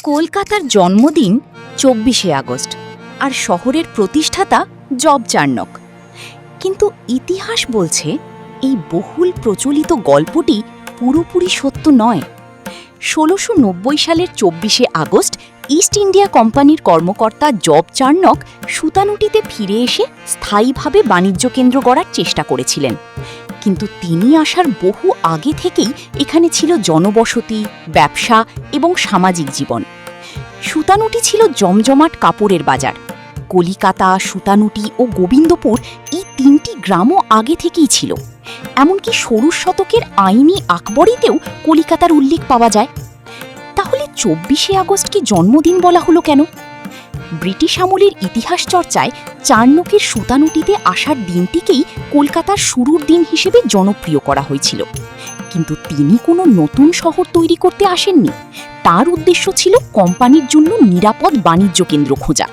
কলকাতার জন্মদিন ২৪শে আগস্ট, আর শহরের প্রতিষ্ঠাতা জব চার্নক। কিন্তু ইতিহাস বলছে এই বহুল প্রচলিত গল্পটি পুরোপুরি সত্য নয়। ১৬৯০ সালের ২৪শে আগস্ট ইস্ট ইন্ডিয়া কোম্পানির কর্মকর্তা জব চার্নক সুতানুটিতে ফিরে এসে স্থায়ীভাবে বাণিজ্য কেন্দ্র গড়ার চেষ্টা করেছিলেন। কিন্তু তিনি আসার বহু আগে থেকেই এখানে ছিল জনবসতি, ব্যবসা এবং সামাজিক জীবন। সুতানুটি ছিল জমজমাট কাপড়ের বাজার। কলিকাতা, সুতানুটি ও গোবিন্দপুর এই তিনটি গ্রামও আগে থেকেই ছিল। এমনকি ষোড়শ শতকের আইনি আকবরীতেও কলিকাতার উল্লেখ পাওয়া যায়। তাহলে ২৪শে আগস্টকে জন্মদিন বলা হলো কেন? ব্রিটিশ আমলের ইতিহাস চর্চায় চার্নকের সুতানুটিতে আসার দিনটিকেই কলকাতার শুরুর দিন হিসেবে জনপ্রিয় করা হয়েছিল। কিন্তু তিনি কোনো নতুন শহর তৈরি করতে আসেননি। তার উদ্দেশ্য ছিল কোম্পানির জন্য নিরাপদ বাণিজ্য কেন্দ্র খোঁজা।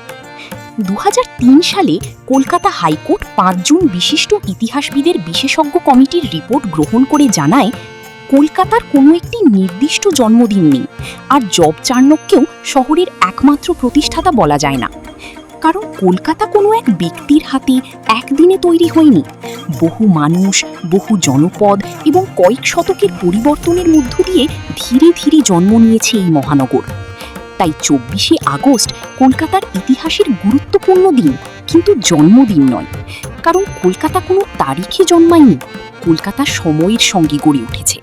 ২০০৩ সালে কলকাতা হাইকোর্ট ৫ জন বিশিষ্ট ইতিহাসবিদের বিশেষজ্ঞ কমিটির রিপোর্ট গ্রহণ করে জানায়, কলকাতার কোনো একটি নির্দিষ্ট জন্মদিন নেই, আর জব চার্নককেও শহরের একমাত্র প্রতিষ্ঠাতা বলা যায় না। কারণ কলকাতা কোনো এক ব্যক্তির হাতে একদিনে তৈরি হয়নি। বহু মানুষ, বহু জনপদ এবং কয়েক শতকের পরিবর্তনের মধ্য দিয়ে ধীরে ধীরে জন্ম নিয়েছে এই মহানগর। তাই ২৪শে আগস্ট কলকাতার ইতিহাসের গুরুত্বপূর্ণ দিন, কিন্তু জন্মদিন নয়। কারণ কলকাতা কোনো তারিখে জন্মায়নি, কলকাতা সময়ের সঙ্গে গড়ে উঠেছে।